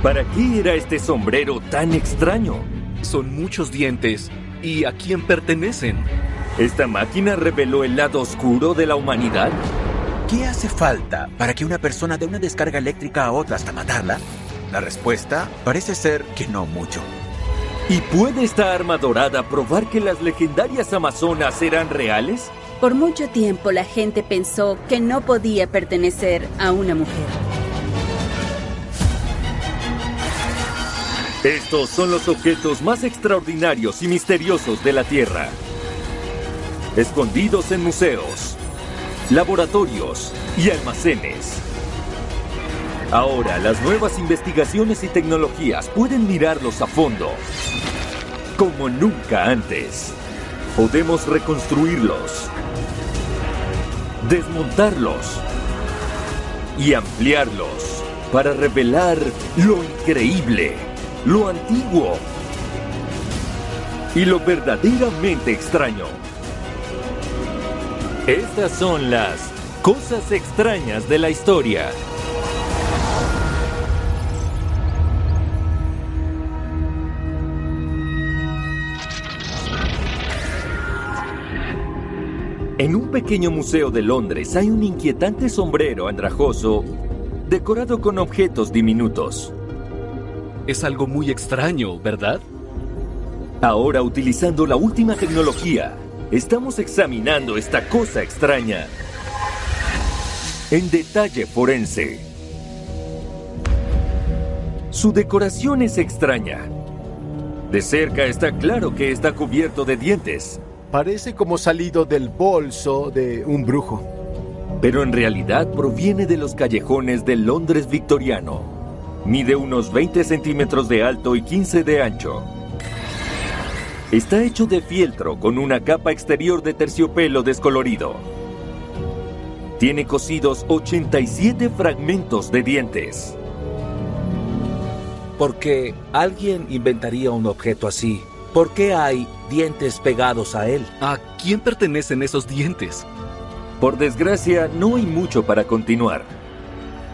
¿Para qué era este sombrero tan extraño? Son muchos dientes. ¿Y a quién pertenecen? ¿Esta máquina reveló el lado oscuro de la humanidad? ¿Qué hace falta para que una persona dé una descarga eléctrica a otra hasta matarla? La respuesta parece ser que no mucho. ¿Y puede esta arma dorada probar que las legendarias amazonas eran reales? Por mucho tiempo la gente pensó que no podía pertenecer a una mujer. Estos son los objetos más extraordinarios y misteriosos de la Tierra. Escondidos en museos, laboratorios y almacenes. Ahora, las nuevas investigaciones y tecnologías pueden mirarlos a fondo, como nunca antes. Podemos reconstruirlos, desmontarlos y ampliarlos para revelar lo increíble, lo antiguo y lo verdaderamente extraño. Estas son las cosas extrañas de la historia. En un pequeño museo de Londres hay un inquietante sombrero andrajoso decorado con objetos diminutos. Es algo muy extraño, ¿verdad? Ahora, utilizando la última tecnología, estamos examinando esta cosa extraña en detalle forense. Su decoración es extraña. De cerca está claro que está cubierto de dientes. Parece como salido del bolso de un brujo. Pero en realidad proviene de los callejones del Londres victoriano. Mide unos 20 centímetros de alto y 15 de ancho. Está hecho de fieltro con una capa exterior de terciopelo descolorido. Tiene cosidos 87 fragmentos de dientes. ¿Por qué alguien inventaría un objeto así? ¿Por qué hay dientes pegados a él? ¿A quién pertenecen esos dientes? Por desgracia, no hay mucho para continuar.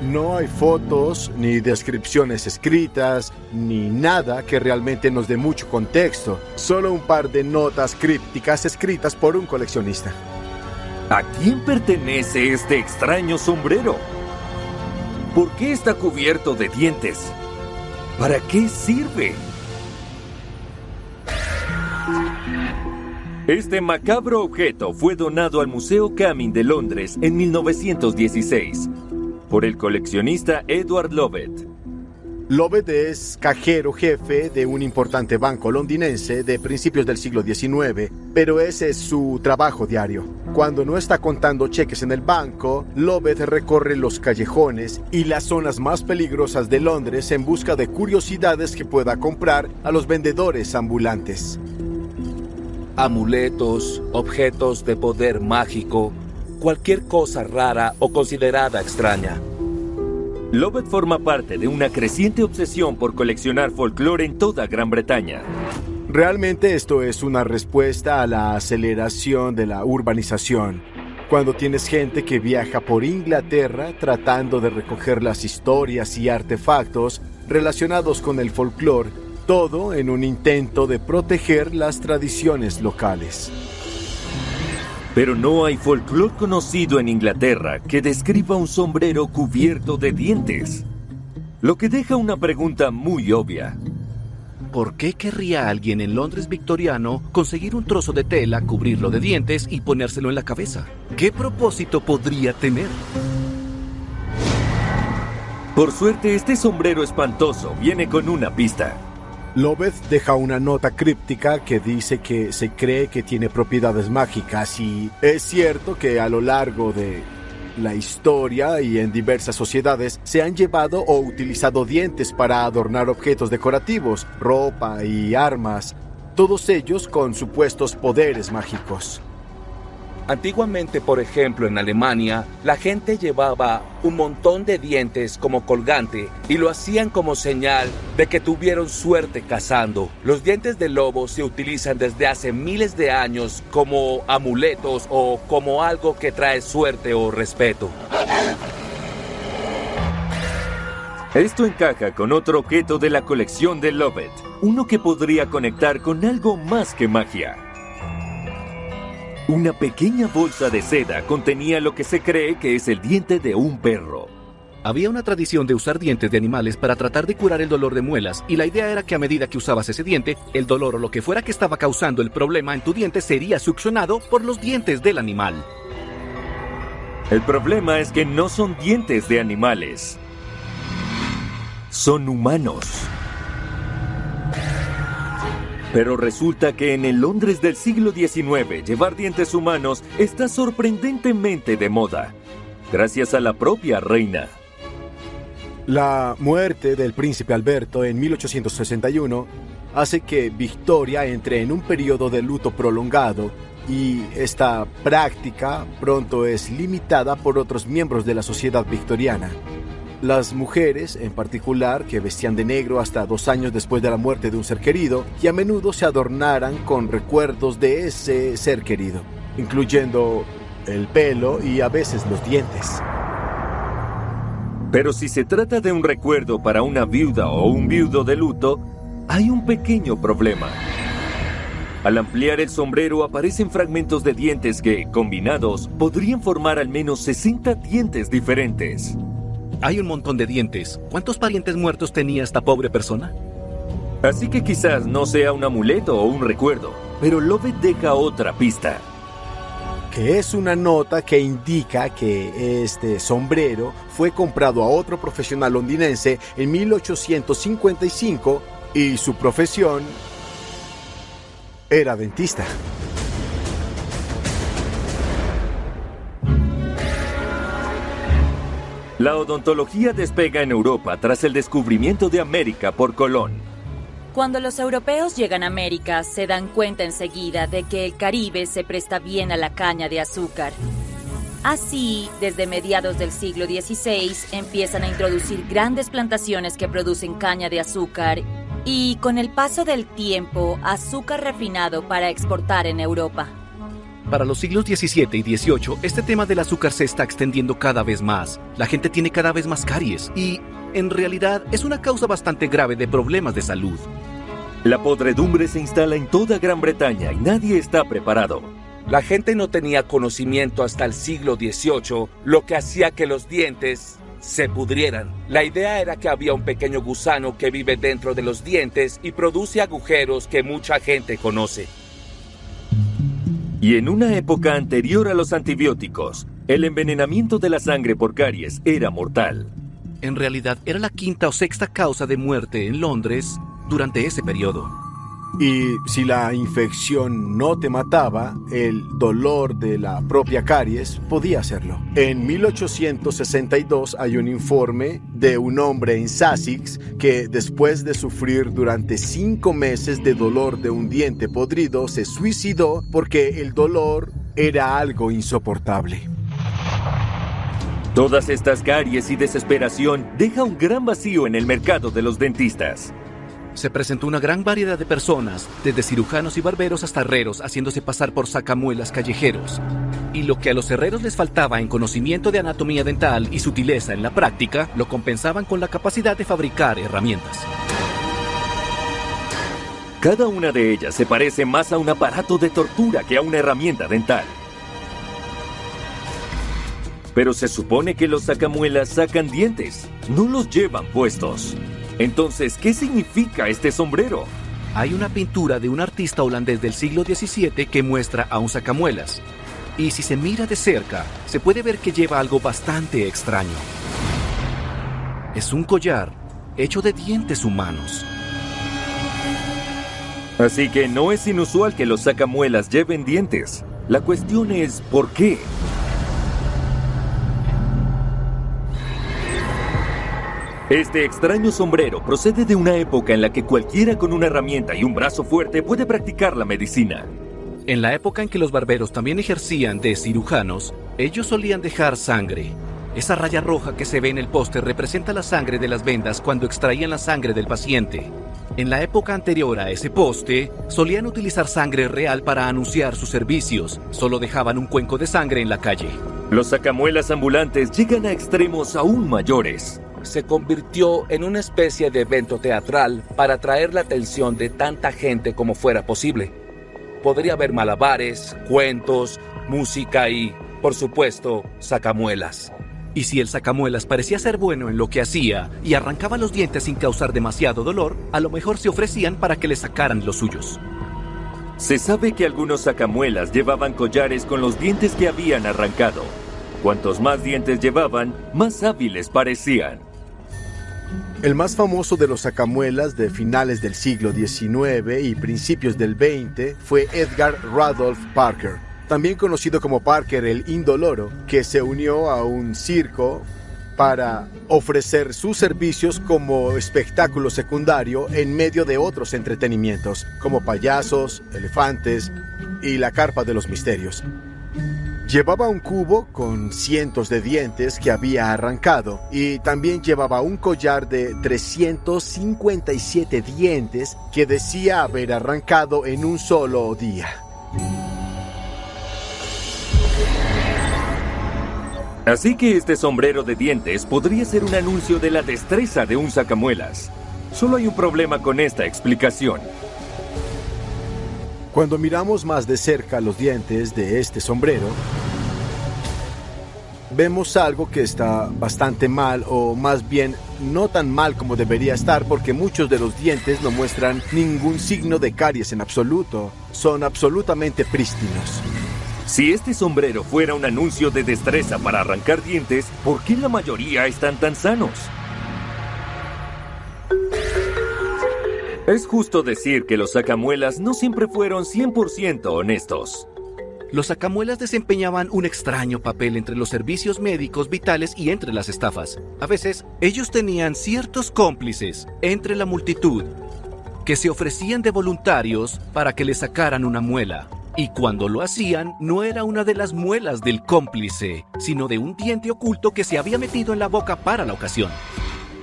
No hay fotos, ni descripciones escritas, ni nada que realmente nos dé mucho contexto. Solo un par de notas crípticas escritas por un coleccionista. ¿A quién pertenece este extraño sombrero? ¿Por qué está cubierto de dientes? ¿Para qué sirve? Este macabro objeto fue donado al Museo Camin de Londres en 1916 por el coleccionista Edward Lovett. Lovett es cajero jefe de un importante banco londinense de principios del siglo XIX, pero ese es su trabajo diario. Cuando no está contando cheques en el banco, Lovett recorre los callejones y las zonas más peligrosas de Londres en busca de curiosidades que pueda comprar a los vendedores ambulantes. Amuletos, objetos de poder mágico, cualquier cosa rara o considerada extraña. Lovett forma parte de una creciente obsesión por coleccionar folclore en toda Gran Bretaña. Realmente esto es una respuesta a la aceleración de la urbanización. Cuando tienes gente que viaja por Inglaterra tratando de recoger las historias y artefactos relacionados con el folclore, todo en un intento de proteger las tradiciones locales. Pero no hay folclore conocido en Inglaterra que describa un sombrero cubierto de dientes. Lo que deja una pregunta muy obvia. ¿Por qué querría alguien en Londres victoriano conseguir un trozo de tela, cubrirlo de dientes y ponérselo en la cabeza? ¿Qué propósito podría tener? Por suerte, este sombrero espantoso viene con una pista. Lovett deja una nota críptica que dice que se cree que tiene propiedades mágicas y es cierto que a lo largo de la historia y en diversas sociedades se han llevado o utilizado dientes para adornar objetos decorativos, ropa y armas, todos ellos con supuestos poderes mágicos. Antiguamente, por ejemplo, en Alemania, la gente llevaba un montón de dientes como colgante y lo hacían como señal de que tuvieron suerte cazando. Los dientes de lobo se utilizan desde hace miles de años como amuletos o como algo que trae suerte o respeto. Esto encaja con otro objeto de la colección de Lovett, uno que podría conectar con algo más que magia. Una pequeña bolsa de seda contenía lo que se cree que es el diente de un perro. Había una tradición de usar dientes de animales para tratar de curar el dolor de muelas, y la idea era que a medida que usabas ese diente, el dolor o lo que fuera que estaba causando el problema en tu diente sería succionado por los dientes del animal. El problema es que no son dientes de animales. Son humanos. Pero resulta que en el Londres del siglo XIX, llevar dientes humanos está sorprendentemente de moda, gracias a la propia reina. La muerte del príncipe Alberto en 1861 hace que Victoria entre en un periodo de luto prolongado, y esta práctica pronto es limitada por otros miembros de la sociedad victoriana. Las mujeres, en particular, que vestían de negro hasta 2 años después de la muerte de un ser querido, y a menudo se adornaran con recuerdos de ese ser querido, incluyendo el pelo y a veces los dientes. Pero si se trata de un recuerdo para una viuda o un viudo de luto, hay un pequeño problema. Al ampliar el sombrero aparecen fragmentos de dientes que, combinados, podrían formar al menos 60 dientes diferentes. Hay un montón de dientes. ¿Cuántos parientes muertos tenía esta pobre persona? Así que quizás no sea un amuleto o un recuerdo, pero Lovett deja otra pista. Que es una nota que indica que este sombrero fue comprado a otro profesional londinense en 1855 y su profesión era dentista. La odontología despega en Europa tras el descubrimiento de América por Colón. Cuando los europeos llegan a América, se dan cuenta enseguida de que el Caribe se presta bien a la caña de azúcar. Así, desde mediados del siglo XVI, empiezan a introducir grandes plantaciones que producen caña de azúcar y, con el paso del tiempo, azúcar refinado para exportar en Europa. Para los siglos XVII y XVIII, este tema del azúcar se está extendiendo cada vez más. La gente tiene cada vez más caries y, en realidad, es una causa bastante grave de problemas de salud. La podredumbre se instala en toda Gran Bretaña y nadie está preparado. La gente no tenía conocimiento hasta el siglo XVIII, lo que hacía que los dientes se pudrieran. La idea era que había un pequeño gusano que vive dentro de los dientes y produce agujeros que mucha gente conoce. Y en una época anterior a los antibióticos, el envenenamiento de la sangre por caries era mortal. En realidad, era la 5ª o 6ª causa de muerte en Londres durante ese periodo. Y si la infección no te mataba, el dolor de la propia caries podía hacerlo. En 1862 hay un informe de un hombre en Sussex que, después de sufrir durante 5 meses de dolor de un diente podrido, se suicidó porque el dolor era algo insoportable. Todas estas caries y desesperación deja un gran vacío en el mercado de los dentistas. Se presentó una gran variedad de personas, desde cirujanos y barberos hasta herreros, haciéndose pasar por sacamuelas callejeros. Y lo que a los herreros les faltaba en conocimiento de anatomía dental y sutileza en la práctica, lo compensaban con la capacidad de fabricar herramientas. Cada una de ellas se parece más a un aparato de tortura que a una herramienta dental. Pero se supone que los sacamuelas sacan dientes, no los llevan puestos. Entonces, ¿qué significa este sombrero? Hay una pintura de un artista holandés del siglo XVII que muestra a un sacamuelas. Y si se mira de cerca, se puede ver que lleva algo bastante extraño. Es un collar hecho de dientes humanos. Así que no es inusual que los sacamuelas lleven dientes. La cuestión es, ¿por qué? Este extraño sombrero procede de una época en la que cualquiera con una herramienta y un brazo fuerte puede practicar la medicina. En la época en que los barberos también ejercían de cirujanos, ellos solían dejar sangre. Esa raya roja que se ve en el póster representa la sangre de las vendas cuando extraían la sangre del paciente. En la época anterior a ese poste, solían utilizar sangre real para anunciar sus servicios. Solo dejaban un cuenco de sangre en la calle. Los sacamuelas ambulantes llegan a extremos aún mayores. se convirtió en una especie de evento teatral para atraer la atención de tanta gente como fuera posible. Podría haber malabares, cuentos, música y, por supuesto, sacamuelas. Y si el sacamuelas parecía ser bueno en lo que hacía y arrancaba los dientes sin causar demasiado dolor, a lo mejor se ofrecían para que le sacaran los suyos. Se sabe que algunos sacamuelas llevaban collares con los dientes que habían arrancado. Cuantos más dientes llevaban, más hábiles parecían. El más famoso de los sacamuelas de finales del siglo XIX y principios del XX fue Edgar Randolph Parker, también conocido como Parker el Indoloro, que se unió a un circo para ofrecer sus servicios como espectáculo secundario en medio de otros entretenimientos, como payasos, elefantes y la carpa de los misterios. Llevaba un cubo con cientos de dientes que había arrancado y también llevaba un collar de 357 dientes que decía haber arrancado en un solo día. Así que este sombrero de dientes podría ser un anuncio de la destreza de un sacamuelas. Solo hay un problema con esta explicación. Cuando miramos más de cerca los dientes de este sombrero, vemos algo que está bastante mal, o más bien no tan mal como debería estar, porque muchos de los dientes no muestran ningún signo de caries en absoluto. Son absolutamente prístinos. Si este sombrero fuera un anuncio de destreza para arrancar dientes, ¿por qué la mayoría están tan sanos? Es justo decir que los sacamuelas no siempre fueron 100% honestos. Los sacamuelas desempeñaban un extraño papel entre los servicios médicos vitales y entre las estafas. A veces, ellos tenían ciertos cómplices entre la multitud que se ofrecían de voluntarios para que le sacaran una muela. Y cuando lo hacían, no era una de las muelas del cómplice, sino de un diente oculto que se había metido en la boca para la ocasión.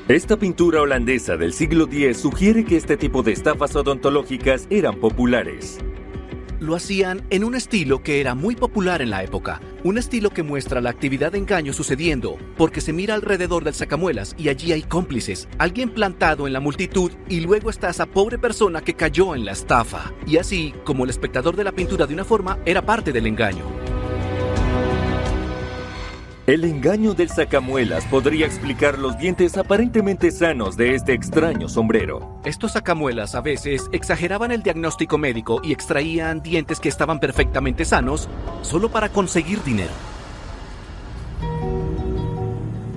Esta pintura holandesa del siglo X sugiere que este tipo de estafas odontológicas eran populares. Lo hacían en un estilo que era muy popular en la época, un estilo que muestra la actividad de engaño sucediendo, porque se mira alrededor del sacamuelas y allí hay cómplices, alguien plantado en la multitud y luego está esa pobre persona que cayó en la estafa. Y así, como el espectador de la pintura de una forma, era parte del engaño. El engaño del sacamuelas podría explicar los dientes aparentemente sanos de este extraño sombrero. Estos sacamuelas a veces exageraban el diagnóstico médico y extraían dientes que estaban perfectamente sanos solo para conseguir dinero.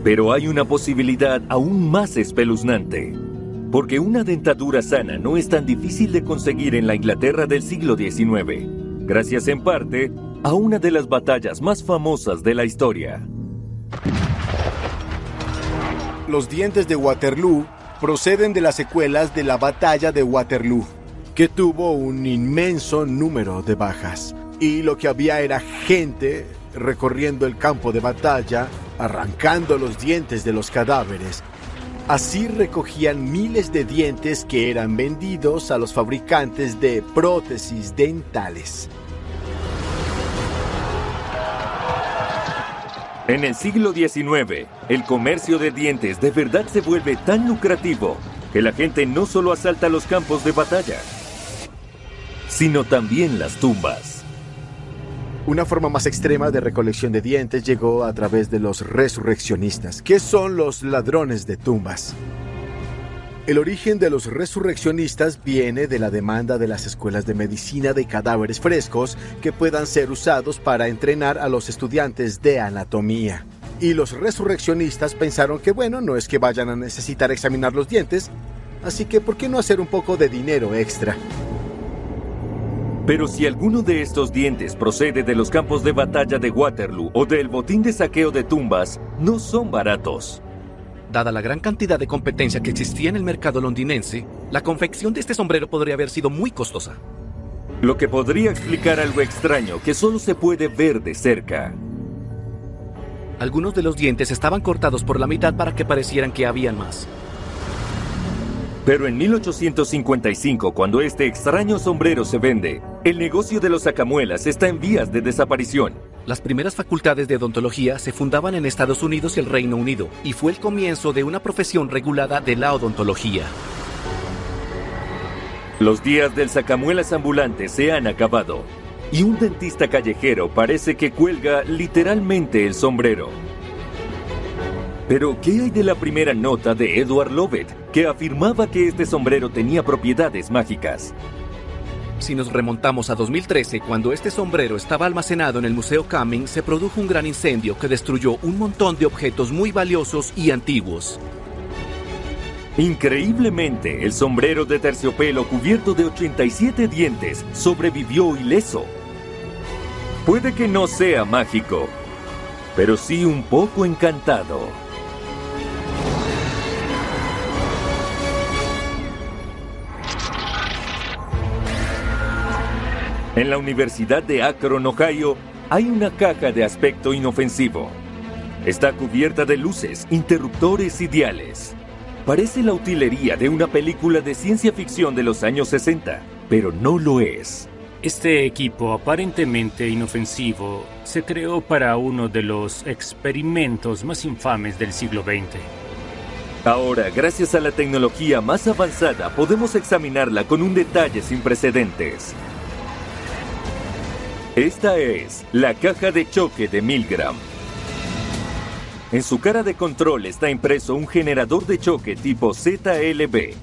Pero hay una posibilidad aún más espeluznante, porque una dentadura sana no es tan difícil de conseguir en la Inglaterra del siglo XIX, gracias en parte a una de las batallas más famosas de la historia. Los dientes de Waterloo proceden de las secuelas de la batalla de Waterloo, que tuvo un inmenso número de bajas. Y lo que había era gente recorriendo el campo de batalla, arrancando los dientes de los cadáveres. Así recogían miles de dientes que eran vendidos a los fabricantes de prótesis dentales. En el siglo XIX, el comercio de dientes de verdad se vuelve tan lucrativo que la gente no solo asalta los campos de batalla, sino también las tumbas. Una forma más extrema de recolección de dientes llegó a través de los resurreccionistas, que son los ladrones de tumbas. El origen de los resurreccionistas viene de la demanda de las escuelas de medicina de cadáveres frescos que puedan ser usados para entrenar a los estudiantes de anatomía. Y los resurreccionistas pensaron que no es que vayan a necesitar examinar los dientes, así que ¿por qué no hacer un poco de dinero extra? Pero si alguno de estos dientes procede de los campos de batalla de Waterloo o del botín de saqueo de tumbas, no son baratos. Dada la gran cantidad de competencia que existía en el mercado londinense, la confección de este sombrero podría haber sido muy costosa. Lo que podría explicar algo extraño que solo se puede ver de cerca. Algunos de los dientes estaban cortados por la mitad para que parecieran que habían más. Pero en 1855, cuando este extraño sombrero se vende, el negocio de los sacamuelas está en vías de desaparición. Las primeras facultades de odontología se fundaban en Estados Unidos y el Reino Unido, y fue el comienzo de una profesión regulada de la odontología. Los días del sacamuelas ambulante se han acabado, y un dentista callejero parece que cuelga literalmente el sombrero. Pero, ¿qué hay de la primera nota de Edward Lovett, que afirmaba que este sombrero tenía propiedades mágicas? Si nos remontamos a 2013, cuando este sombrero estaba almacenado en el Museo Cumming, se produjo un gran incendio que destruyó un montón de objetos muy valiosos y antiguos. Increíblemente, el sombrero de terciopelo cubierto de 87 dientes sobrevivió ileso. Puede que no sea mágico, pero sí un poco encantado. En la Universidad de Akron, Ohio, hay una caja de aspecto inofensivo. Está cubierta de luces, interruptores y diales. Parece la utilería de una película de ciencia ficción de los años 60, pero no lo es. Este equipo aparentemente inofensivo se creó para uno de los experimentos más infames del siglo XX. Ahora, gracias a la tecnología más avanzada, podemos examinarla con un detalle sin precedentes. Esta es la caja de choque de Milgram. En su cara de control está impreso un generador de choque tipo ZLB,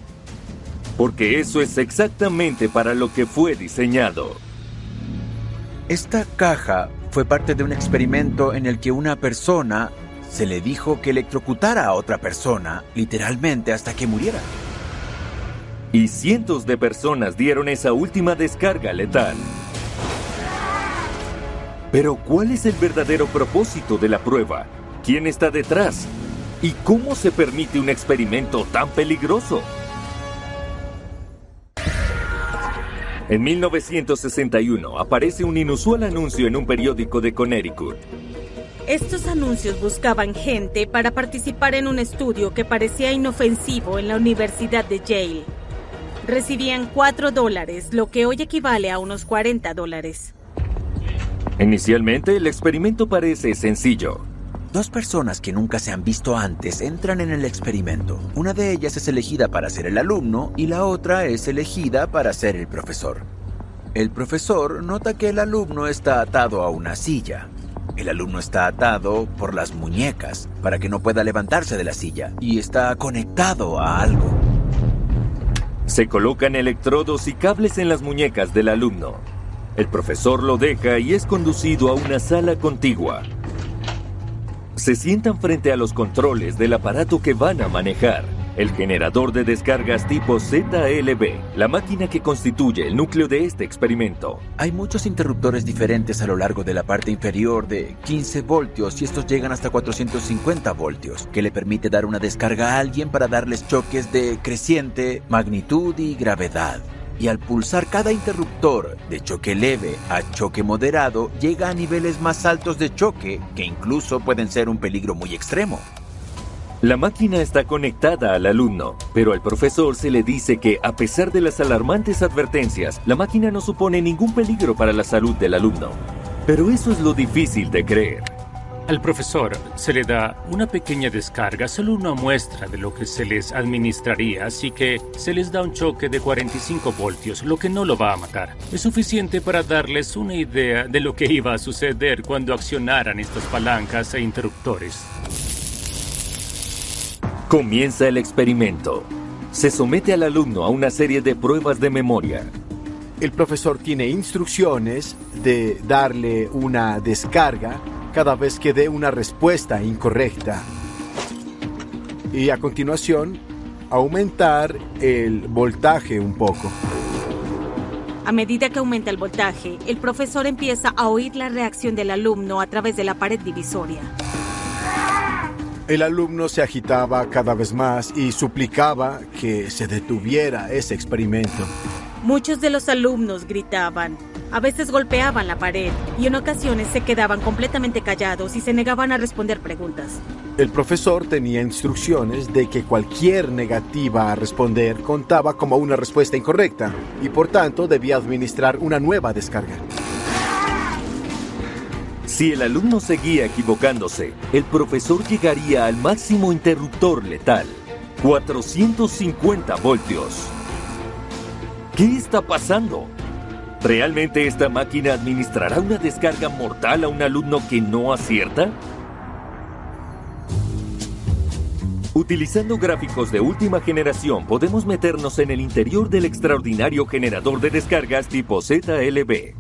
porque eso es exactamente para lo que fue diseñado. Esta caja fue parte de un experimento en el que una persona se le dijo que electrocutara a otra persona, literalmente hasta que muriera. Y cientos de personas dieron esa última descarga letal. Pero, ¿cuál es el verdadero propósito de la prueba? ¿Quién está detrás? ¿Y cómo se permite un experimento tan peligroso? En 1961 aparece un inusual anuncio en un periódico de Connecticut. Estos anuncios buscaban gente para participar en un estudio que parecía inofensivo en la Universidad de Yale. Recibían $4, lo que hoy equivale a unos $40. Inicialmente, el experimento parece sencillo. Dos personas que nunca se han visto antes entran en el experimento. Una de ellas es elegida para ser el alumno y la otra es elegida para ser el profesor. El profesor nota que el alumno está atado a una silla. El alumno está atado por las muñecas para que no pueda levantarse de la silla y está conectado a algo. Se colocan electrodos y cables en las muñecas del alumno. El profesor lo deja y es conducido a una sala contigua. Se sientan frente a los controles del aparato que van a manejar, el generador de descargas tipo ZLB, la máquina que constituye el núcleo de este experimento. Hay muchos interruptores diferentes a lo largo de la parte inferior de 15 voltios y estos llegan hasta 450 voltios, que le permite dar una descarga a alguien para darles choques de creciente, magnitud y gravedad. Y al pulsar cada interruptor de choque leve a choque moderado, llega a niveles más altos de choque que incluso pueden ser un peligro muy extremo. La máquina está conectada al alumno, pero al profesor se le dice que, a pesar de las alarmantes advertencias, la máquina no supone ningún peligro para la salud del alumno. Pero eso es lo difícil de creer. Al profesor se le da una pequeña descarga, solo una muestra de lo que se les administraría, así que se les da un choque de 45 voltios, lo que no lo va a matar. Es suficiente para darles una idea de lo que iba a suceder cuando accionaran estas palancas e interruptores. Comienza el experimento. Se somete al alumno a una serie de pruebas de memoria. El profesor tiene instrucciones de darle una descarga cada vez que dé una respuesta incorrecta. Y a continuación, aumentar el voltaje un poco. A medida que aumenta el voltaje, el profesor empieza a oír la reacción del alumno a través de la pared divisoria. El alumno se agitaba cada vez más y suplicaba que se detuviera ese experimento. Muchos de los alumnos gritaban, a veces golpeaban la pared y en ocasiones se quedaban completamente callados y se negaban a responder preguntas. El profesor tenía instrucciones de que cualquier negativa a responder contaba como una respuesta incorrecta y por tanto debía administrar una nueva descarga. Si el alumno seguía equivocándose, el profesor llegaría al máximo interruptor letal, 450 voltios. ¿Qué está pasando? ¿Realmente esta máquina administrará una descarga mortal a un alumno que no acierta? Utilizando gráficos de última generación, podemos meternos en el interior del extraordinario generador de descargas tipo ZLB.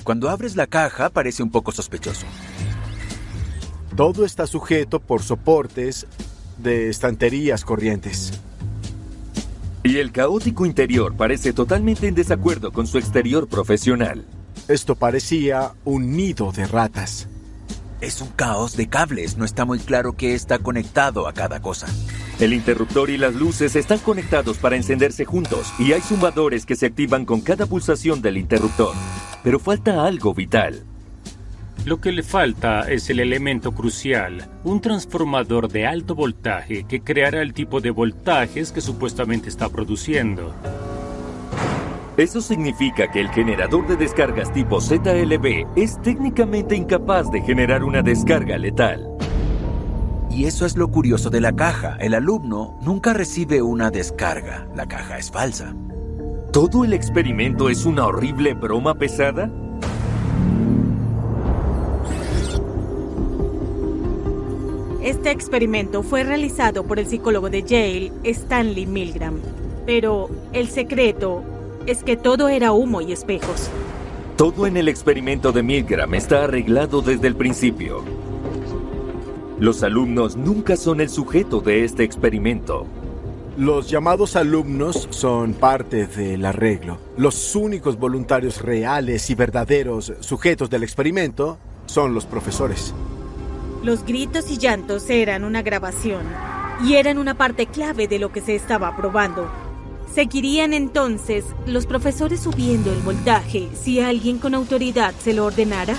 Cuando abres la caja, parece un poco sospechoso. Todo está sujeto por soportes de estanterías corrientes. Y el caótico interior parece totalmente en desacuerdo con su exterior profesional. Esto parecía un nido de ratas. Es un caos de cables, no está muy claro qué está conectado a cada cosa. El interruptor y las luces están conectados para encenderse juntos y hay zumbadores que se activan con cada pulsación del interruptor. Pero falta algo vital. Lo que le falta es el elemento crucial, un transformador de alto voltaje que creará el tipo de voltajes que supuestamente está produciendo. Eso significa que el generador de descargas tipo ZLB es técnicamente incapaz de generar una descarga letal. Y eso es lo curioso de la caja. El alumno nunca recibe una descarga. La caja es falsa. ¿Todo el experimento es una horrible broma pesada? Este experimento fue realizado por el psicólogo de Yale, Stanley Milgram. Pero el secreto es que todo era humo y espejos. Todo en el experimento de Milgram está arreglado desde el principio. Los alumnos nunca son el sujeto de este experimento. Los llamados alumnos son parte del arreglo. Los únicos voluntarios reales y verdaderos sujetos del experimento son los profesores. Los gritos y llantos eran una grabación y eran una parte clave de lo que se estaba probando. ¿Seguirían entonces los profesores subiendo el voltaje si alguien con autoridad se lo ordenara?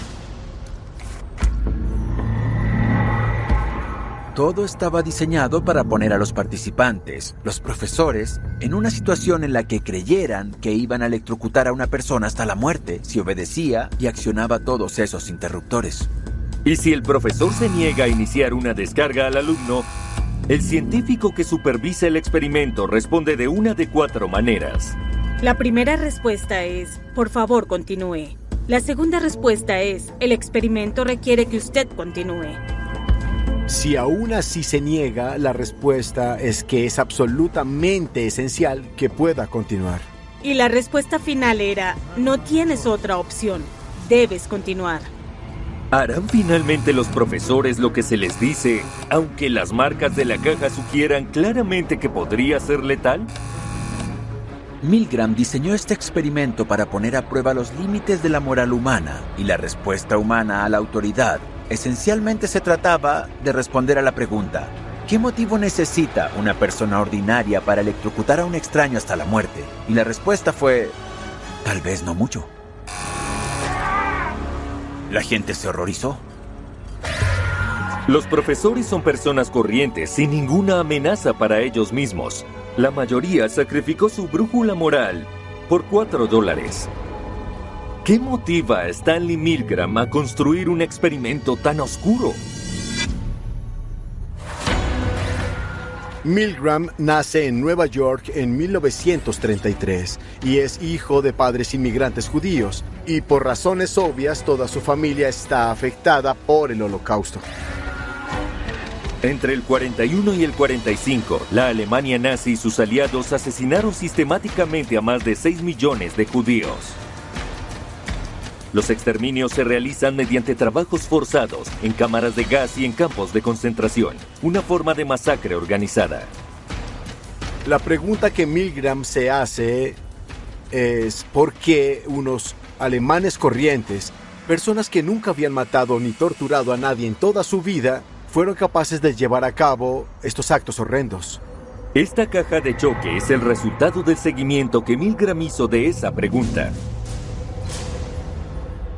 Todo estaba diseñado para poner a los participantes, los profesores, en una situación en la que creyeran que iban a electrocutar a una persona hasta la muerte si obedecía y accionaba todos esos interruptores. Y si el profesor se niega a iniciar una descarga al alumno, el científico que supervisa el experimento responde de una de 4 maneras. La primera respuesta es, por favor, continúe. La segunda respuesta es, el experimento requiere que usted continúe. Si aún así se niega, la respuesta es que es absolutamente esencial que pueda continuar. Y la respuesta final era, no tienes otra opción, debes continuar. ¿Harán finalmente los profesores lo que se les dice, aunque las marcas de la caja sugieran claramente que podría ser letal? Milgram diseñó este experimento para poner a prueba los límites de la moral humana y la respuesta humana a la autoridad. Esencialmente se trataba de responder a la pregunta, ¿qué motivo necesita una persona ordinaria para electrocutar a un extraño hasta la muerte? Y la respuesta fue, tal vez no mucho. La gente se horrorizó. Los profesores son personas corrientes sin ninguna amenaza para ellos mismos. La mayoría sacrificó su brújula moral por $4. ¿Qué motiva a Stanley Milgram a construir un experimento tan oscuro? Milgram nace en Nueva York en 1933 y es hijo de padres inmigrantes judíos, y por razones obvias toda su familia está afectada por el Holocausto. Entre el 41 y el 45, la Alemania nazi y sus aliados asesinaron sistemáticamente a más de 6 millones de judíos. Los exterminios se realizan mediante trabajos forzados, en cámaras de gas y en campos de concentración, una forma de masacre organizada. La pregunta que Milgram se hace es ¿por qué unos alemanes corrientes, personas que nunca habían matado ni torturado a nadie en toda su vida, fueron capaces de llevar a cabo estos actos horrendos? Esta caja de choque es el resultado del seguimiento que Milgram hizo de esa pregunta.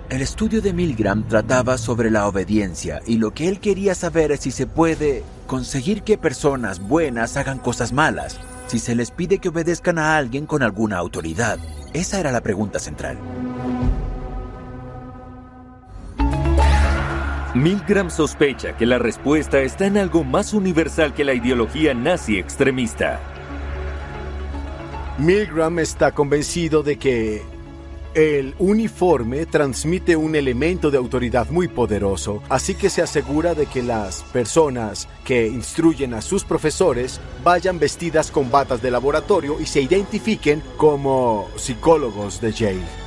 El estudio de Milgram trataba sobre la obediencia y lo que él quería saber es si se puede conseguir que personas buenas hagan cosas malas, si se les pide que obedezcan a alguien con alguna autoridad. Esa era la pregunta central. Milgram sospecha que la respuesta está en algo más universal que la ideología nazi extremista. Milgram está convencido de que el uniforme transmite un elemento de autoridad muy poderoso, así que se asegura de que las personas que instruyen a sus profesores vayan vestidas con batas de laboratorio y se identifiquen como psicólogos de Yale.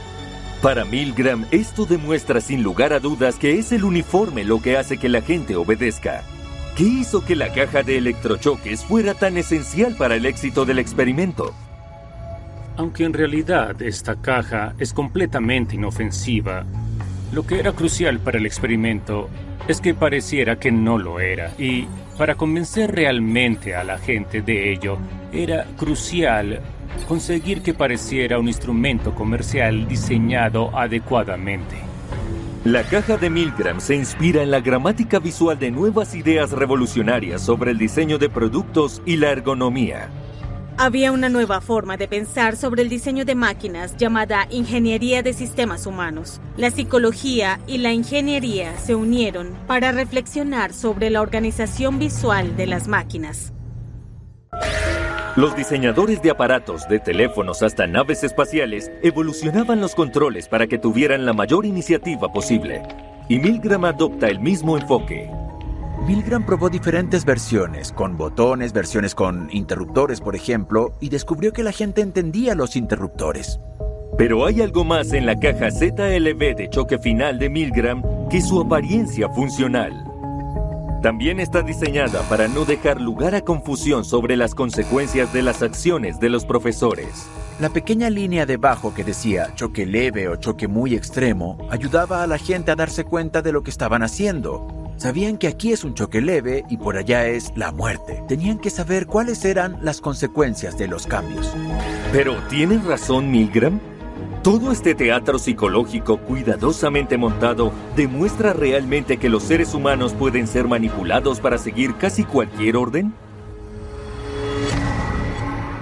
Para Milgram, esto demuestra sin lugar a dudas que es el uniforme lo que hace que la gente obedezca. ¿Qué hizo que la caja de electrochoques fuera tan esencial para el éxito del experimento? Aunque en realidad esta caja es completamente inofensiva, lo que era crucial para el experimento es que pareciera que no lo era, y para convencer realmente a la gente de ello, era crucial conseguir que pareciera un instrumento comercial diseñado adecuadamente. La caja de Milgram se inspira en la gramática visual de nuevas ideas revolucionarias sobre el diseño de productos y la ergonomía. Había una nueva forma de pensar sobre el diseño de máquinas llamada ingeniería de sistemas humanos. La psicología y la ingeniería se unieron para reflexionar sobre la organización visual de las máquinas. Los diseñadores de aparatos, de teléfonos hasta naves espaciales, evolucionaban los controles para que tuvieran la mayor iniciativa posible. Y Milgram adopta el mismo enfoque. Milgram probó diferentes versiones, con botones, versiones con interruptores, por ejemplo, y descubrió que la gente entendía los interruptores. Pero hay algo más en la caja ZLB de choque final de Milgram que su apariencia funcional. También está diseñada para no dejar lugar a confusión sobre las consecuencias de las acciones de los profesores. La pequeña línea debajo que decía choque leve o choque muy extremo ayudaba a la gente a darse cuenta de lo que estaban haciendo. Sabían que aquí es un choque leve y por allá es la muerte. Tenían que saber cuáles eran las consecuencias de los cambios. Pero ¿tiene razón Milgram? ¿Todo este teatro psicológico cuidadosamente montado demuestra realmente que los seres humanos pueden ser manipulados para seguir casi cualquier orden?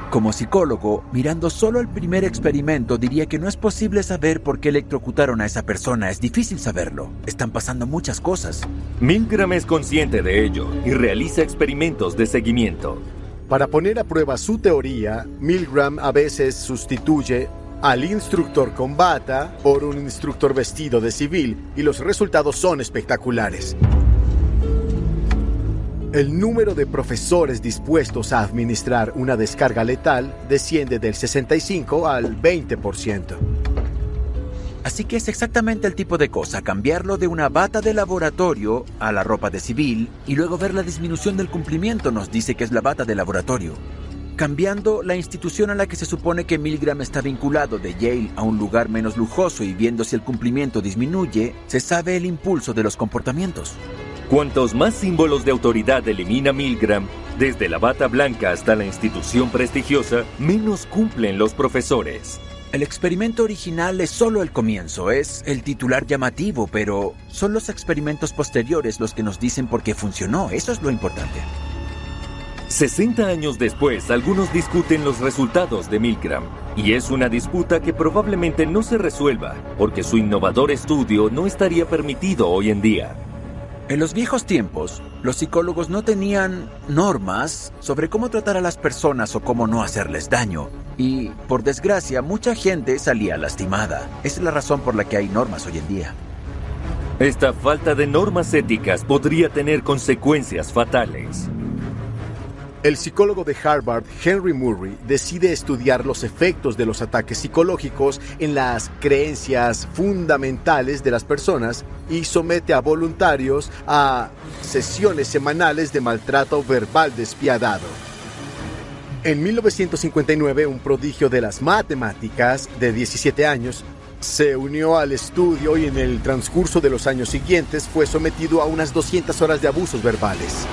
Como psicólogo, mirando solo el primer experimento, diría que no es posible saber por qué electrocutaron a esa persona. Es difícil saberlo. Están pasando muchas cosas. Milgram es consciente de ello y realiza experimentos de seguimiento. Para poner a prueba su teoría, Milgram a veces sustituye al instructor con bata por un instructor vestido de civil y los resultados son espectaculares. El número de profesores dispuestos a administrar una descarga letal desciende del 65 al 20%. Así que es exactamente el tipo de cosa, cambiarlo de una bata de laboratorio a la ropa de civil y luego ver la disminución del cumplimiento, nos dice que es la bata de laboratorio. Cambiando la institución a la que se supone que Milgram está vinculado de Yale a un lugar menos lujoso y viendo si el cumplimiento disminuye, se sabe el impulso de los comportamientos. Cuantos más símbolos de autoridad elimina Milgram, desde la bata blanca hasta la institución prestigiosa, menos cumplen los profesores. El experimento original es solo el comienzo, es el titular llamativo, pero son los experimentos posteriores los que nos dicen por qué funcionó, eso es lo importante. 60 años después, algunos discuten los resultados de Milgram, y es una disputa que probablemente no se resuelva, porque su innovador estudio no estaría permitido hoy en día. En los viejos tiempos, los psicólogos no tenían normas sobre cómo tratar a las personas o cómo no hacerles daño. Y, por desgracia, mucha gente salía lastimada. Esa es la razón por la que hay normas hoy en día. Esta falta de normas éticas podría tener consecuencias fatales. El psicólogo de Harvard, Henry Murray, decide estudiar los efectos de los ataques psicológicos en las creencias fundamentales de las personas y somete a voluntarios a sesiones semanales de maltrato verbal despiadado. En 1959, un prodigio de las matemáticas de 17 años se unió al estudio y en el transcurso de los años siguientes fue sometido a unas 200 horas de abusos verbales.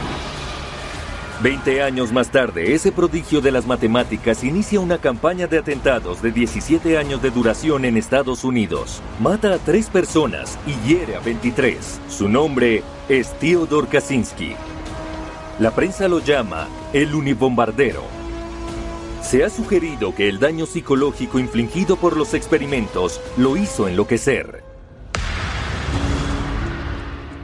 20 años más tarde, ese prodigio de las matemáticas inicia una campaña de atentados de 17 años de duración en Estados Unidos. Mata a 3 personas y hiere a 23. Su nombre es Theodore Kaczynski. La prensa lo llama el unibombardero. Se ha sugerido que el daño psicológico infligido por los experimentos lo hizo enloquecer.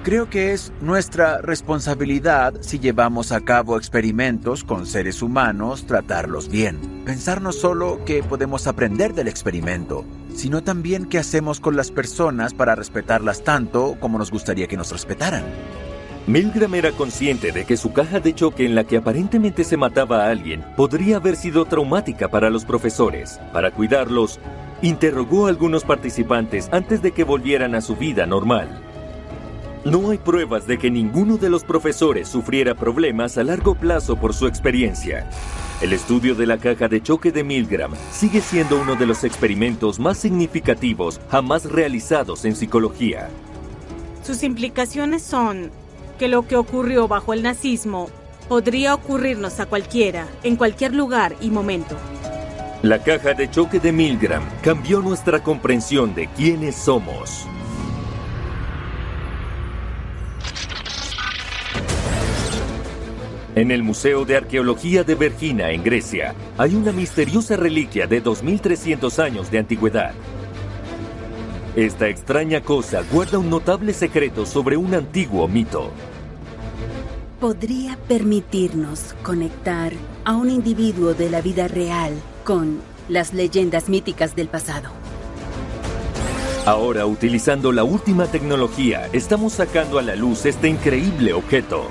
Creo que es nuestra responsabilidad, si llevamos a cabo experimentos con seres humanos, tratarlos bien. Pensar no solo que podemos aprender del experimento, sino también qué hacemos con las personas para respetarlas tanto como nos gustaría que nos respetaran. Milgram era consciente de que su caja de choque en la que aparentemente se mataba a alguien podría haber sido traumática para los profesores. Para cuidarlos, interrogó a algunos participantes antes de que volvieran a su vida normal. No hay pruebas de que ninguno de los profesores sufriera problemas a largo plazo por su experiencia. El estudio de la caja de choque de Milgram sigue siendo uno de los experimentos más significativos jamás realizados en psicología. Sus implicaciones son que lo que ocurrió bajo el nazismo podría ocurrirnos a cualquiera, en cualquier lugar y momento. La caja de choque de Milgram cambió nuestra comprensión de quiénes somos. En el Museo de Arqueología de Vergina, en Grecia, hay una misteriosa reliquia de 2300 años de antigüedad. Esta extraña cosa guarda un notable secreto sobre un antiguo mito. Podría permitirnos conectar a un individuo de la vida real con las leyendas míticas del pasado. Ahora, utilizando la última tecnología, estamos sacando a la luz este increíble objeto.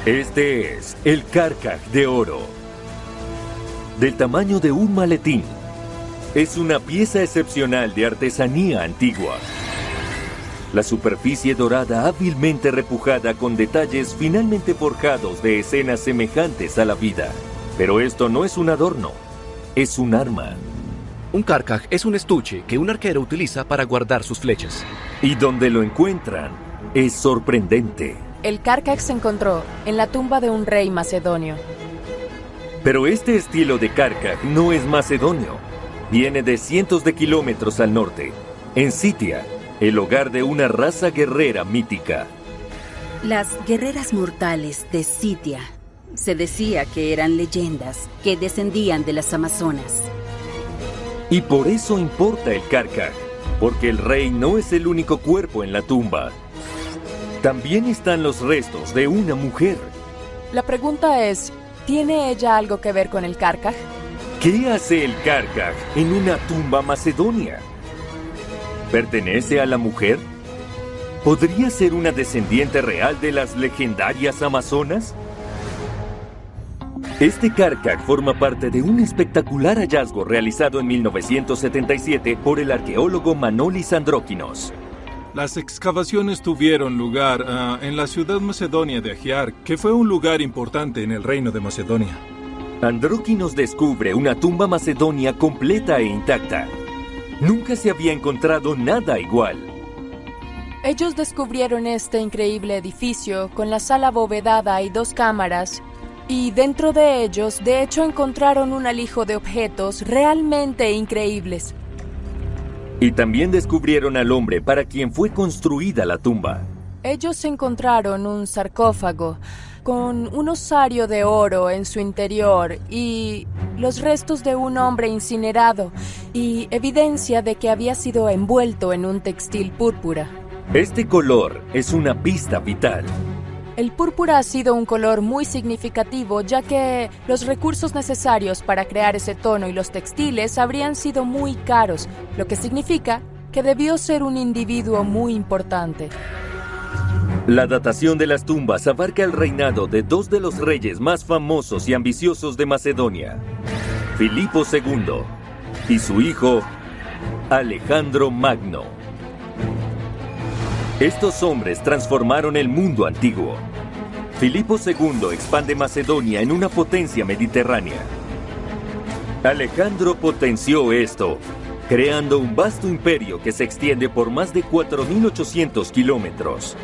Este es el Carcaj de oro. Del tamaño de un maletín. Es una pieza excepcional de artesanía antigua. La superficie dorada hábilmente repujada con detalles finamente forjados de escenas semejantes a la vida. Pero esto no es un adorno, es un arma. Un Carcaj es un estuche que un arquero utiliza para guardar sus flechas. Y donde lo encuentran es sorprendente. El Carcaj se encontró en la tumba de un rey macedonio. Pero este estilo de Carcaj no es macedonio. Viene de cientos de kilómetros al norte, en Scythia, el hogar de una raza guerrera mítica. Las guerreras mortales de Scythia se decía que eran leyendas que descendían de las amazonas. Y por eso importa el Carcaj, porque el rey no es el único cuerpo en la tumba. También están los restos de una mujer. La pregunta es, ¿tiene ella algo que ver con el Carcaj? ¿Qué hace el Carcaj en una tumba macedonia? ¿Pertenece a la mujer? ¿Podría ser una descendiente real de las legendarias amazonas? Este Carcaj forma parte de un espectacular hallazgo realizado en 1977 por el arqueólogo Manolis Andrókinos. Las excavaciones tuvieron lugar en la ciudad macedonia de Agiar, que fue un lugar importante en el reino de Macedonia. Andrókinos descubre una tumba macedonia completa e intacta. Nunca se había encontrado nada igual. Ellos descubrieron este increíble edificio con la sala abovedada y 2 cámaras, y dentro de ellos, de hecho, encontraron un alijo de objetos realmente increíbles. Y también descubrieron al hombre para quien fue construida la tumba. Ellos encontraron un sarcófago con un osario de oro en su interior y los restos de un hombre incinerado y evidencia de que había sido envuelto en un textil púrpura. Este color es una pista vital. El púrpura ha sido un color muy significativo, ya que los recursos necesarios para crear ese tono y los textiles habrían sido muy caros, lo que significa que debió ser un individuo muy importante. La datación de las tumbas abarca el reinado de 2 de los reyes más famosos y ambiciosos de Macedonia, Filipo II y su hijo Alejandro Magno. Estos hombres transformaron el mundo antiguo. Filipo II expande Macedonia en una potencia mediterránea. Alejandro potenció esto, creando un vasto imperio que se extiende por más de 4.800 kilómetros.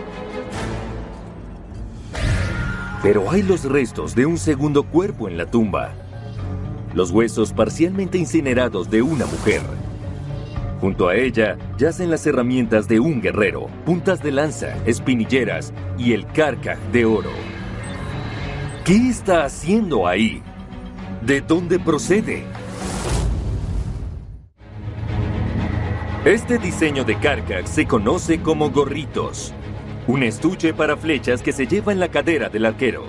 Pero hay los restos de un segundo cuerpo en la tumba. Los huesos parcialmente incinerados de una mujer. Junto a ella yacen las herramientas de un guerrero, puntas de lanza, espinilleras y el Carcaj de oro. ¿Qué está haciendo ahí? ¿De dónde procede? Este diseño de Carcaj se conoce como gorritos. Un estuche para flechas que se lleva en la cadera del arquero.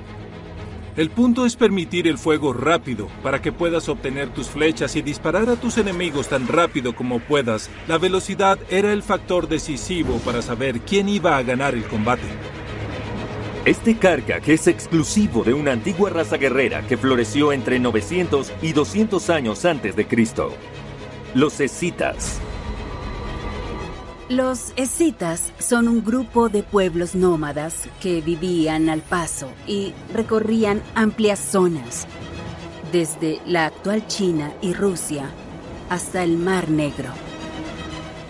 El punto es permitir el fuego rápido, para que puedas obtener tus flechas y disparar a tus enemigos tan rápido como puedas. La velocidad era el factor decisivo para saber quién iba a ganar el combate. Este Carcaj es exclusivo de una antigua raza guerrera que floreció entre 900 y 200 años antes de Cristo. Los escitas. Los escitas son un grupo de pueblos nómadas que vivían al paso y recorrían amplias zonas, desde la actual China y Rusia hasta el Mar Negro.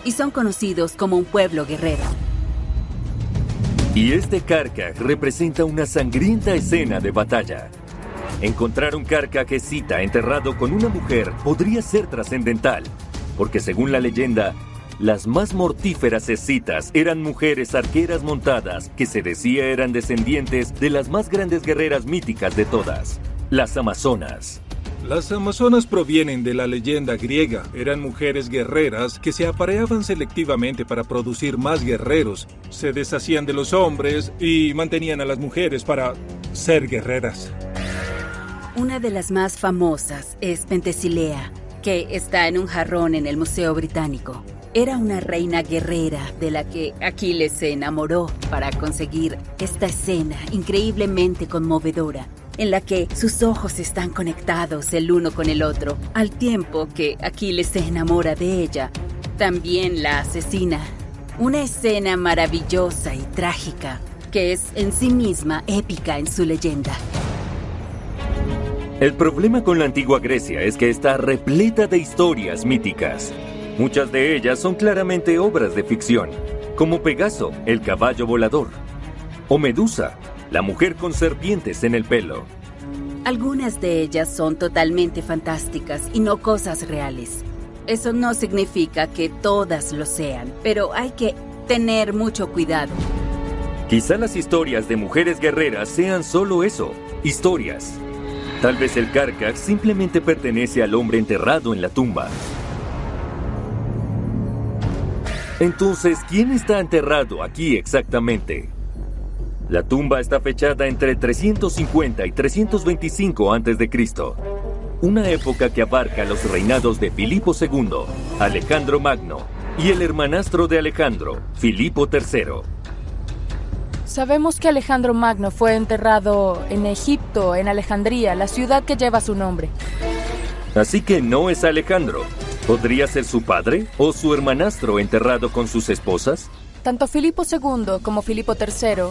Y son conocidos como un pueblo guerrero. Y este Carcaj representa una sangrienta escena de batalla. Encontrar un Carcaj escita enterrado con una mujer podría ser trascendental, porque según la leyenda, las más mortíferas escitas eran mujeres arqueras montadas que se decía eran descendientes de las más grandes guerreras míticas de todas, las amazonas. Las amazonas provienen de la leyenda griega. Eran mujeres guerreras que se apareaban selectivamente para producir más guerreros. Se deshacían de los hombres y mantenían a las mujeres para ser guerreras. Una de las más famosas es Pentesilea, que está en un jarrón en el Museo Británico. Era una reina guerrera de la que Aquiles se enamoró para conseguir esta escena increíblemente conmovedora, en la que sus ojos están conectados el uno con el otro, al tiempo que Aquiles se enamora de ella. También la asesina. Una escena maravillosa y trágica, que es en sí misma épica en su leyenda. El problema con la antigua Grecia es que está repleta de historias míticas. Muchas de ellas son claramente obras de ficción, como Pegaso, el caballo volador, o Medusa, la mujer con serpientes en el pelo. Algunas de ellas son totalmente fantásticas y no cosas reales. Eso no significa que todas lo sean, pero hay que tener mucho cuidado. Quizá las historias de mujeres guerreras sean solo eso, historias. Tal vez el Carcaj simplemente pertenece al hombre enterrado en la tumba. Entonces, ¿quién está enterrado aquí exactamente? La tumba está fechada entre 350 y 325 a.C., una época que abarca los reinados de Filipo II, Alejandro Magno y el hermanastro de Alejandro, Filipo III. Sabemos que Alejandro Magno fue enterrado en Egipto, en Alejandría, la ciudad que lleva su nombre. Así que no es Alejandro. ¿Podría ser su padre o su hermanastro enterrado con sus esposas? Tanto Filipo II como Filipo III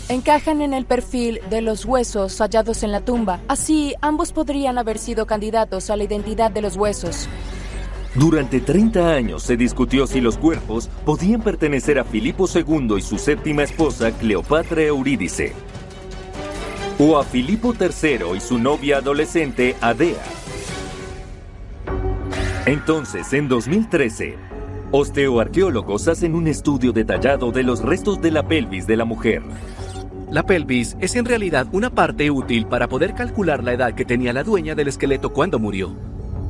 encajan en el perfil de los huesos hallados en la tumba. Así, ambos podrían haber sido candidatos a la identidad de los huesos. Durante 30 años se discutió si los cuerpos podían pertenecer a Filipo II y su séptima esposa, Cleopatra Eurídice, o a Filipo III y su novia adolescente, Adea. Entonces, en 2013, osteoarqueólogos hacen un estudio detallado de los restos de la pelvis de la mujer. La pelvis es en realidad una parte útil para poder calcular la edad que tenía la dueña del esqueleto cuando murió.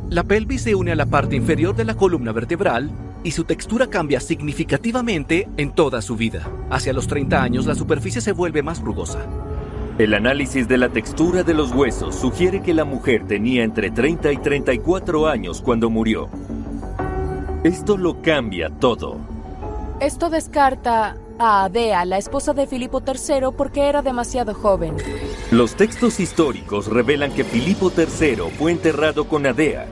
La pelvis se une a la parte inferior de la columna vertebral y su textura cambia significativamente en toda su vida. Hacia los 30 años, la superficie se vuelve más rugosa. El análisis de la textura de los huesos sugiere que la mujer tenía entre 30 y 34 años cuando murió. Esto lo cambia todo. Esto descarta a Adea, la esposa de Filipo III, porque era demasiado joven. Los textos históricos revelan que Filipo III fue enterrado con Adea.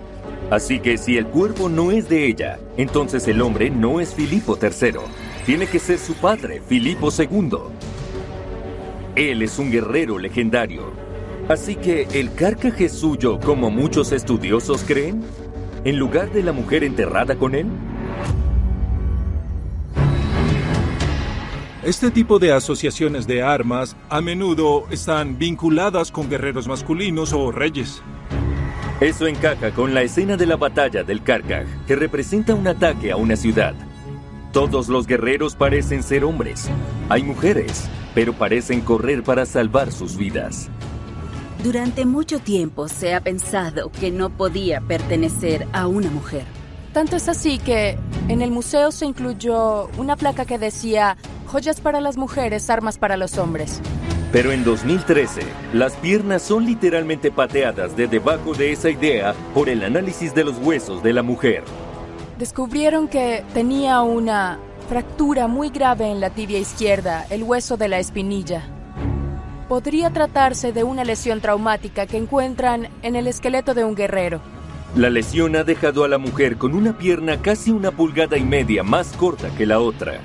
Así que si el cuerpo no es de ella, entonces el hombre no es Filipo III. Tiene que ser su padre, Filipo II. Él es un guerrero legendario. Así que, ¿el Carcaj es suyo como muchos estudiosos creen? ¿En lugar de la mujer enterrada con él? Este tipo de asociaciones de armas a menudo están vinculadas con guerreros masculinos o reyes. Eso encaja con la escena de la batalla del Carcaj, que representa un ataque a una ciudad. Todos los guerreros parecen ser hombres. Hay mujeres, pero parecen correr para salvar sus vidas. Durante mucho tiempo se ha pensado que no podía pertenecer a una mujer. Tanto es así que en el museo se incluyó una placa que decía: joyas para las mujeres, armas para los hombres. Pero en 2013, las piernas son literalmente pateadas de debajo de esa idea por el análisis de los huesos de la mujer. Descubrieron que tenía una fractura muy grave en la tibia izquierda, el hueso de la espinilla. Podría tratarse de una lesión traumática que encuentran en el esqueleto de un guerrero. La lesión ha dejado a la mujer con una pierna casi 1,5 pulgadas más corta que la otra.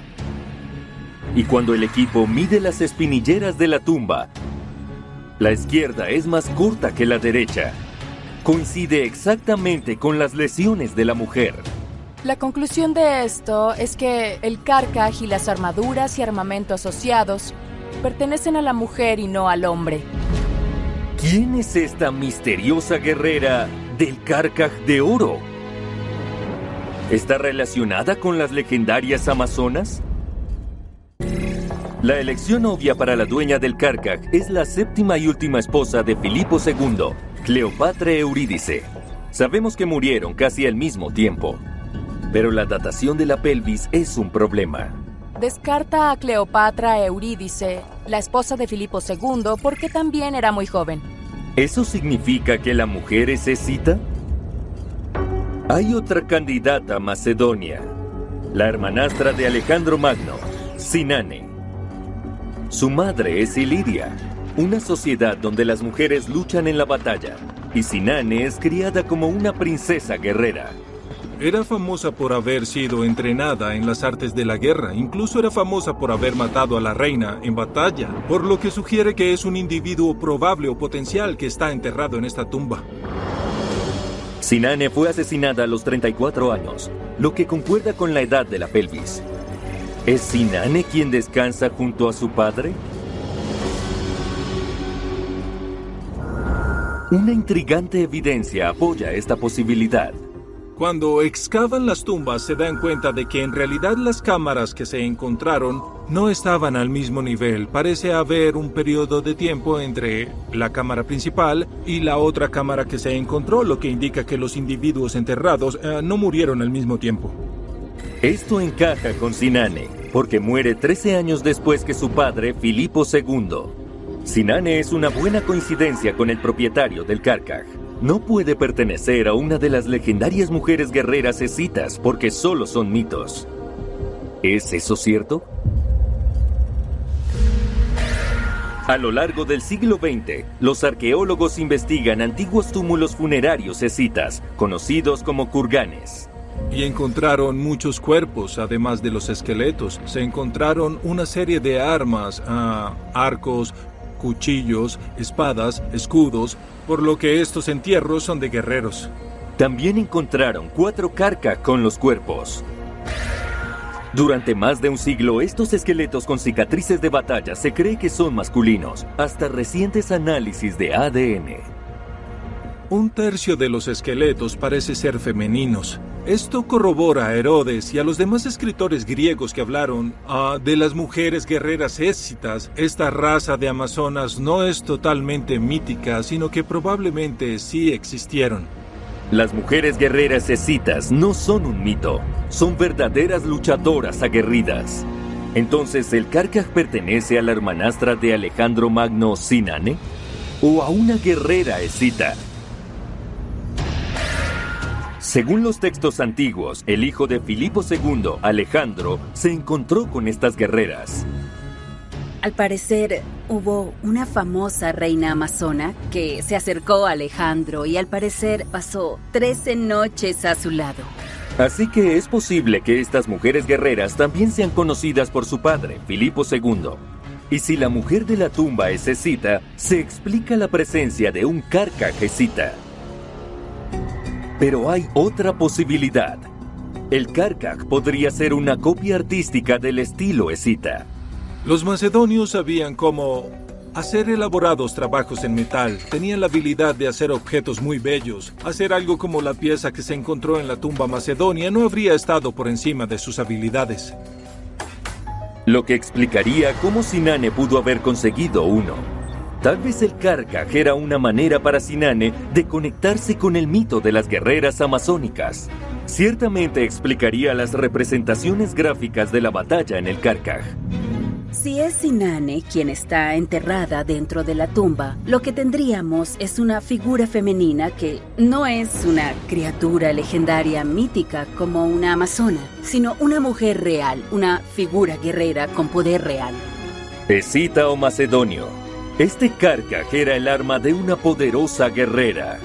Y cuando el equipo mide las espinilleras de la tumba, la izquierda es más corta que la derecha. Coincide exactamente con las lesiones de la mujer. La conclusión de esto es que el Carcaj y las armaduras y armamento asociados pertenecen a la mujer y no al hombre. ¿Quién es esta misteriosa guerrera del Carcaj de oro? ¿Está relacionada con las legendarias amazonas? La elección obvia para la dueña del Carcaj es la 7ª y última esposa de Filipo II, Cleopatra Eurídice. Sabemos que murieron casi al mismo tiempo, pero la datación de la pelvis es un problema. Descarta a Cleopatra Eurídice, la esposa de Filipo II, porque también era muy joven. ¿Eso significa que la mujer es escita? Hay otra candidata macedonia, la hermanastra de Alejandro Magno, Sinane. Su madre es Iliria, una sociedad donde las mujeres luchan en la batalla, y Sinane es criada como una princesa guerrera. Era famosa por haber sido entrenada en las artes de la guerra, incluso era famosa por haber matado a la reina en batalla, por lo que sugiere que es un individuo probable o potencial que está enterrado en esta tumba. Sinane fue asesinada a los 34 años, lo que concuerda con la edad de la pelvis. ¿Es Sinane quien descansa junto a su padre? Una intrigante evidencia apoya esta posibilidad. Cuando excavan las tumbas se dan cuenta de que en realidad las cámaras que se encontraron no estaban al mismo nivel. Parece haber un periodo de tiempo entre la cámara principal y la otra cámara que se encontró, lo que indica que los individuos enterrados no murieron al mismo tiempo. Esto encaja con Sinane, porque muere 13 años después que su padre, Filipo II. Sinane es una buena coincidencia con el propietario del Carcaj. No puede pertenecer a una de las legendarias mujeres guerreras escitas porque solo son mitos. ¿Es eso cierto? A lo largo del siglo XX, los arqueólogos investigan antiguos túmulos funerarios escitas, conocidos como kurganes. Y encontraron muchos cuerpos, además de los esqueletos. Se encontraron una serie de armas, arcos, cuchillos, espadas, escudos, por lo que estos entierros son de guerreros. También encontraron 4 carcaj con los cuerpos. Durante más de un siglo, estos esqueletos con cicatrices de batalla se cree que son masculinos, hasta recientes análisis de ADN. 1/3 de los esqueletos parece ser femeninos. Esto corrobora a Herodes y a los demás escritores griegos que hablaron de las mujeres guerreras escitas. Esta raza de amazonas no es totalmente mítica, sino que probablemente sí existieron. Las mujeres guerreras escitas no son un mito, son verdaderas luchadoras aguerridas. Entonces, ¿el Carcaj pertenece a la hermanastra de Alejandro Magno, Sinane? ¿O a una guerrera escita? Según los textos antiguos, el hijo de Filipo II, Alejandro, se encontró con estas guerreras. Al parecer, hubo una famosa reina amazona que se acercó a Alejandro y al parecer pasó 13 noches a su lado. Así que es posible que estas mujeres guerreras también sean conocidas por su padre, Filipo II. Y si la mujer de la tumba es escita, se explica la presencia de un Carcaj escita. Pero hay otra posibilidad. El Carcaj podría ser una copia artística del estilo escita. Los macedonios sabían cómo hacer elaborados trabajos en metal. Tenían la habilidad de hacer objetos muy bellos. Hacer algo como la pieza que se encontró en la tumba macedonia no habría estado por encima de sus habilidades. Lo que explicaría cómo Sinane pudo haber conseguido uno. Tal vez el Carcaj era una manera para Sinane de conectarse con el mito de las guerreras amazónicas. Ciertamente explicaría las representaciones gráficas de la batalla en el Carcaj. Si es Inanne quien está enterrada dentro de la tumba, lo que tendríamos es una figura femenina que no es una criatura legendaria mítica como una amazona, sino una mujer real, una figura guerrera con poder real. Escita o Macedonio. Este Carcaj era el arma de una poderosa guerrera.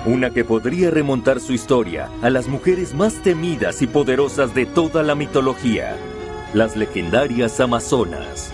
Una que podría remontar su historia a las mujeres más temidas y poderosas de toda la mitología, las legendarias amazonas.